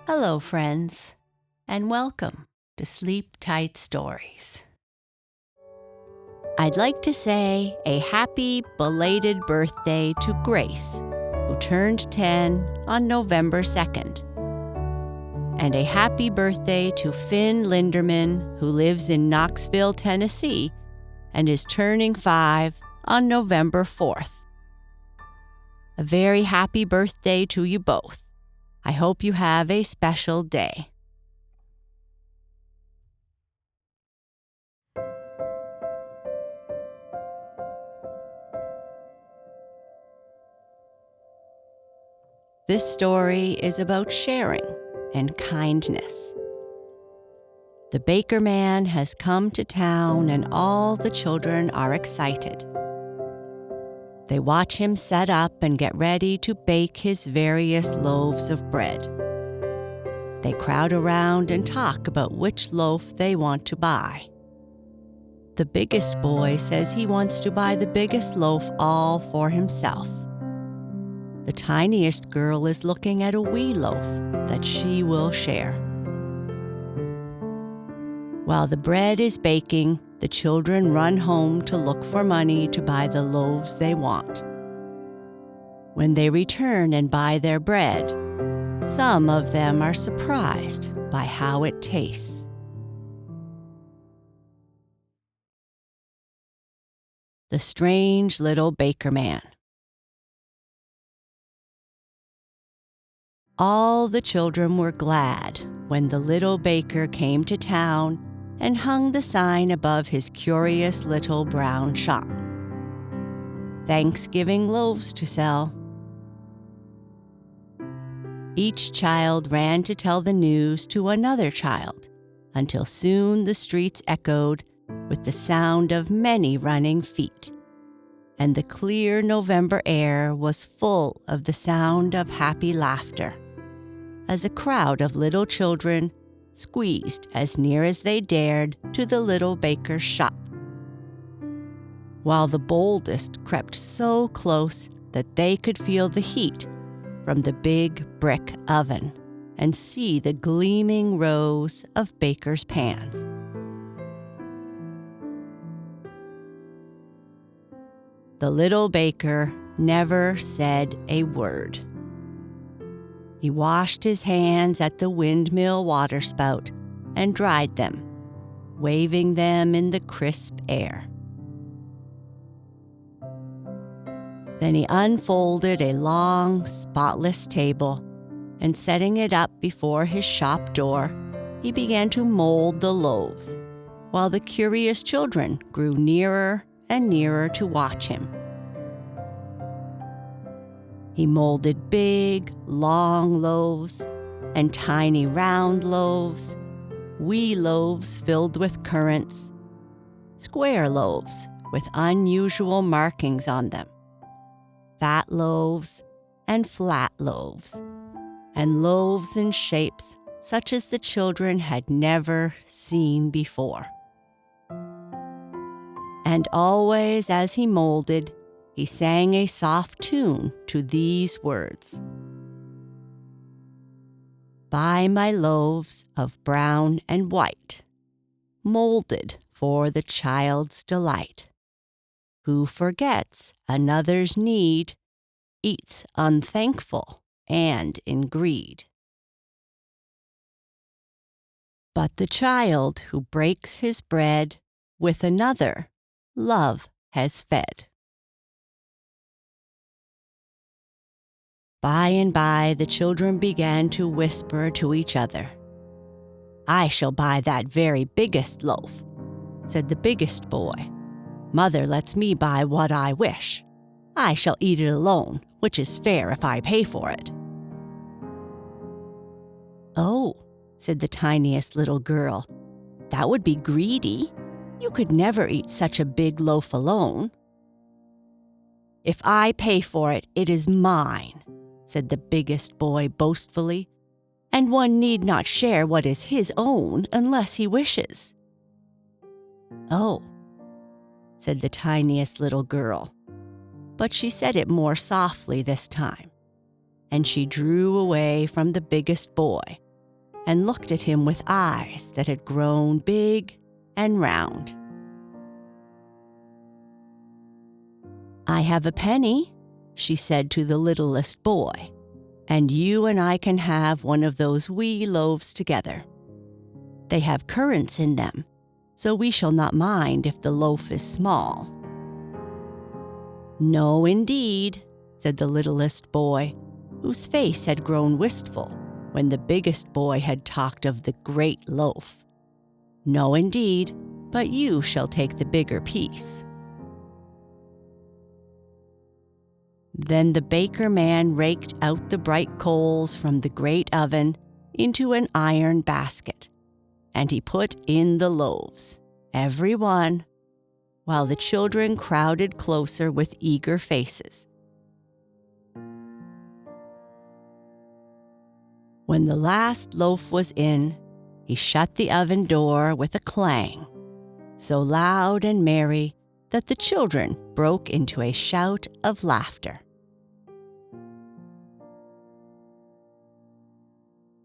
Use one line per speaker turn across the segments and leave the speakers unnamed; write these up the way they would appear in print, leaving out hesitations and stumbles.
Hello, friends, and welcome to Sleep Tight Stories. I'd like to say a happy belated birthday to Grace, who turned 10 on November 2nd. And a happy birthday to Finn Linderman, who lives in Knoxville, Tennessee, and is turning 5 on November 4th. A very happy birthday to you both. I hope you have a special day. This story is about sharing and kindness. The baker man has come to town and all the children are excited. They watch him set up and get ready to bake his various loaves of bread. They crowd around and talk about which loaf they want to buy. The biggest boy says he wants to buy the biggest loaf all for himself. The tiniest girl is looking at a wee loaf that she will share. While the bread is baking, the children run home to look for money to buy the loaves they want. When they return and buy their bread, some of them are surprised by how it tastes. The strange little baker man. All the children were glad when the little baker came to town and hung the sign above his curious little brown shop. Thanksgiving loaves to sell. Each child ran to tell the news to another child, until soon the streets echoed with the sound of many running feet, and the clear November air was full of the sound of happy laughter, as a crowd of little children squeezed as near as they dared to the little baker's shop, while the boldest crept so close that they could feel the heat from the big brick oven and see the gleaming rows of baker's pans. The little baker never said a word. He washed his hands at the windmill waterspout and dried them, waving them in the crisp air. Then he unfolded a long, spotless table, and setting it up before his shop door, he began to mold the loaves, while the curious children grew nearer and nearer to watch him. He molded big, long loaves and tiny round loaves, wee loaves filled with currants, square loaves with unusual markings on them, fat loaves and flat loaves, and loaves in shapes such as the children had never seen before. And always as he molded, he sang a soft tune to these words: "Buy my loaves of brown and white, molded for the child's delight. Who forgets another's need, eats unthankful and in greed. But the child who breaks his bread with another, love has fed." By and by, the children began to whisper to each other. "I shall buy that very biggest loaf," said the biggest boy. "Mother lets me buy what I wish. I shall eat it alone, which is fair if I pay for it." "Oh," said the tiniest little girl, "that would be greedy. You could never eat such a big loaf alone." "If I pay for it, it is mine," said the biggest boy boastfully, "and one need not share what is his own unless he wishes." "Oh," said the tiniest little girl, but she said it more softly this time, and she drew away from the biggest boy and looked at him with eyes that had grown big and round. "I have a penny," she said to the littlest boy, "and you and I can have one of those wee loaves together. They have currants in them, so we shall not mind if the loaf is small." "No, indeed," said the littlest boy, whose face had grown wistful when the biggest boy had talked of the great loaf. "No, indeed, but you shall take the bigger piece." Then the baker man raked out the bright coals from the great oven into an iron basket, and he put in the loaves, every one, while the children crowded closer with eager faces. When the last loaf was in, he shut the oven door with a clang, so loud and merry that the children broke into a shout of laughter.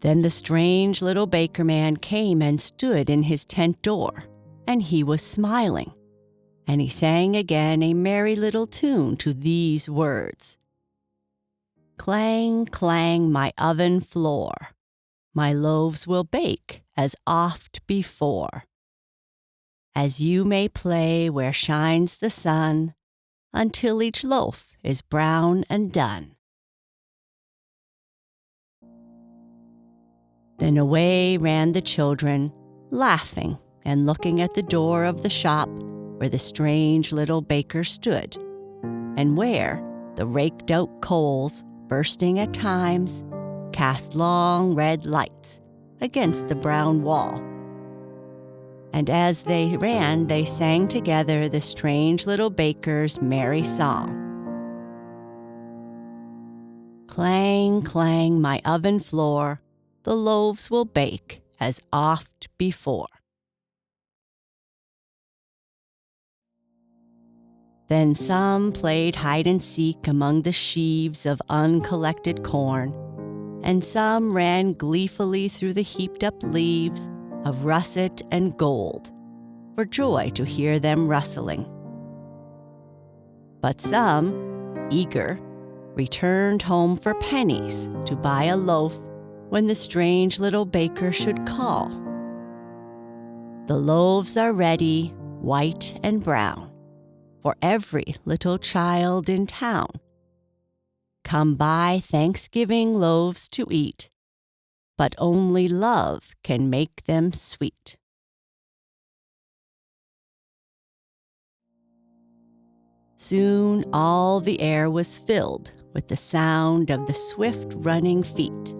Then the strange little baker man came and stood in his tent door, and he was smiling, and he sang again a merry little tune to these words: "Clang, clang, my oven floor, my loaves will bake as oft before, as you may play where shines the sun, until each loaf is brown and done." Then away ran the children, laughing and looking at the door of the shop where the strange little baker stood, and where the raked-out coals, bursting at times, cast long red lights against the brown wall. And as they ran, they sang together the strange little baker's merry song: "Clang, clang, my oven floor, the loaves will bake as oft before." Then some played hide and seek among the sheaves of uncollected corn, and some ran gleefully through the heaped-up leaves of russet and gold, for joy to hear them rustling. But some, eager, returned home for pennies to buy a loaf when the strange little baker should call: "The loaves are ready, white and brown, for every little child in town. Come buy Thanksgiving loaves to eat, but only love can make them sweet." Soon all the air was filled with the sound of the swift running feet,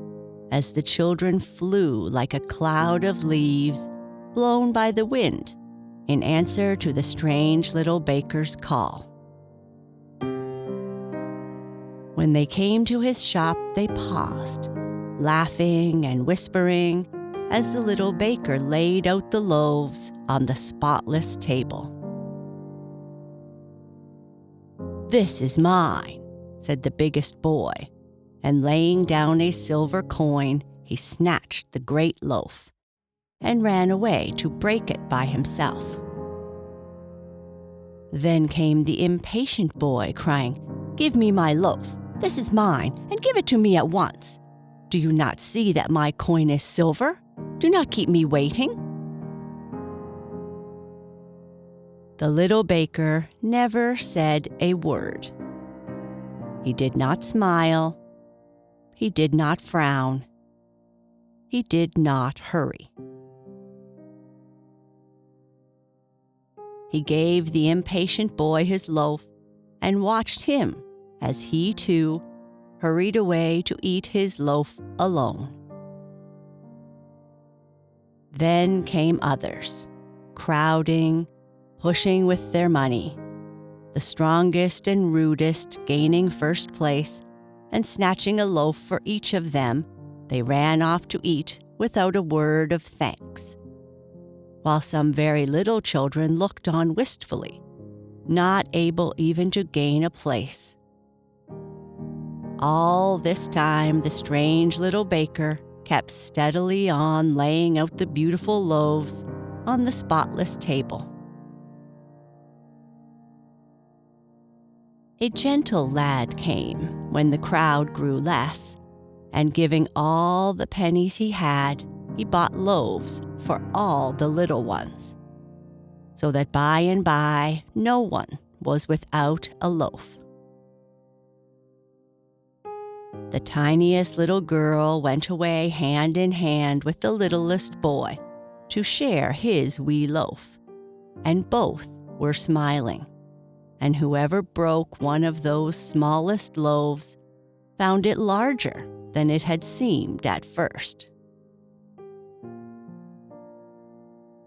as the children flew like a cloud of leaves blown by the wind in answer to the strange little baker's call. When they came to his shop, they paused, laughing and whispering, as the little baker laid out the loaves on the spotless table. "This is mine," said the biggest boy, and laying down a silver coin, he snatched the great loaf and ran away to break it by himself. Then came the impatient boy, crying, "Give me my loaf. This is mine, and give it to me at once. Do you not see that my coin is silver? Do not keep me waiting." The little baker never said a word. He did not smile. He did not frown. He did not hurry. He gave the impatient boy his loaf and watched him as he, too, hurried away to eat his loaf alone. Then came others, crowding, pushing with their money, the strongest and rudest gaining first place, and snatching a loaf for each of them, they ran off to eat without a word of thanks, while some very little children looked on wistfully, not able even to gain a place. All this time the strange little baker kept steadily on laying out the beautiful loaves on the spotless table. A gentle lad came when the crowd grew less, and giving all the pennies he had, he bought loaves for all the little ones, so that by and by no one was without a loaf. The tiniest little girl went away hand in hand with the littlest boy to share his wee loaf, and both were smiling. And whoever broke one of those smallest loaves found it larger than it had seemed at first.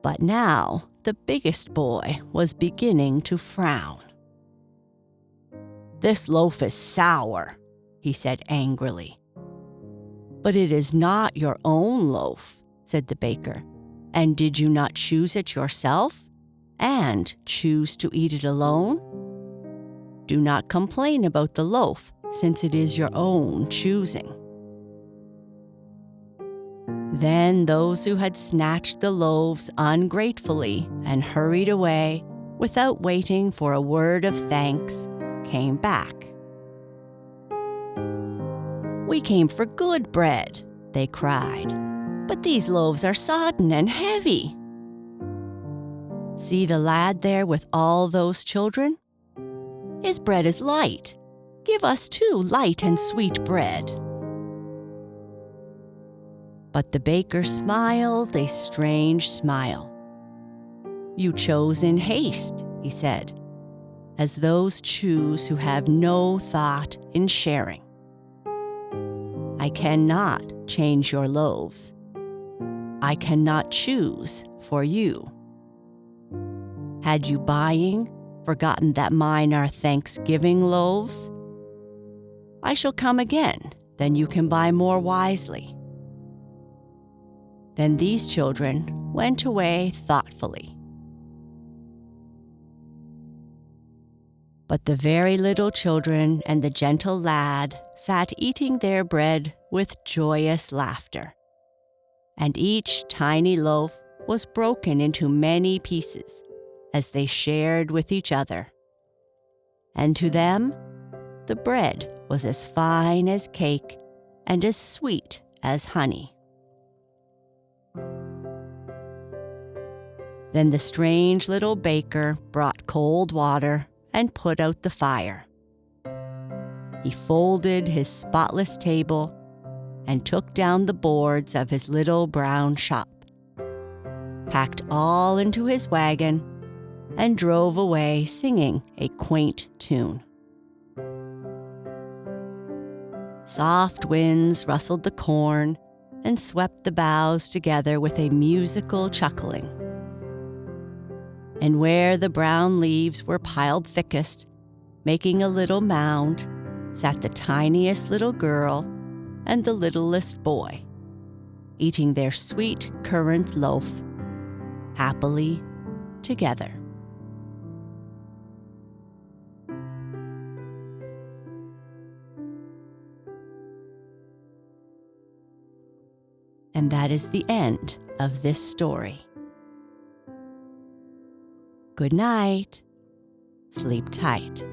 But now the biggest boy was beginning to frown. "This loaf is sour," he said angrily. "But it is not your own loaf," said the baker. "And did you not choose it yourself, and choose to eat it alone? Do not complain about the loaf, since it is your own choosing." Then those who had snatched the loaves ungratefully and hurried away without waiting for a word of thanks came back. "We came for good bread," they cried, "but these loaves are sodden and heavy. See the lad there with all those children? His bread is light. Give us too light and sweet bread." But the baker smiled a strange smile. "You chose in haste," he said, "as those choose who have no thought in sharing. I cannot change your loaves. I cannot choose for you. Had you buying forgotten that mine are Thanksgiving loaves? I shall come again, then you can buy more wisely." Then these children went away thoughtfully. But the very little children and the gentle lad sat eating their bread with joyous laughter, and each tiny loaf was broken into many pieces as they shared with each other. And to them, the bread was as fine as cake and as sweet as honey. Then the strange little baker brought cold water and put out the fire. He folded his spotless table and took down the boards of his little brown shop, packed all into his wagon, and drove away singing a quaint tune. Soft winds rustled the corn and swept the boughs together with a musical chuckling. And where the brown leaves were piled thickest, making a little mound, sat the tiniest little girl and the littlest boy, eating their sweet currant loaf, happily together. And that is the end of this story. Good night. Sleep tight.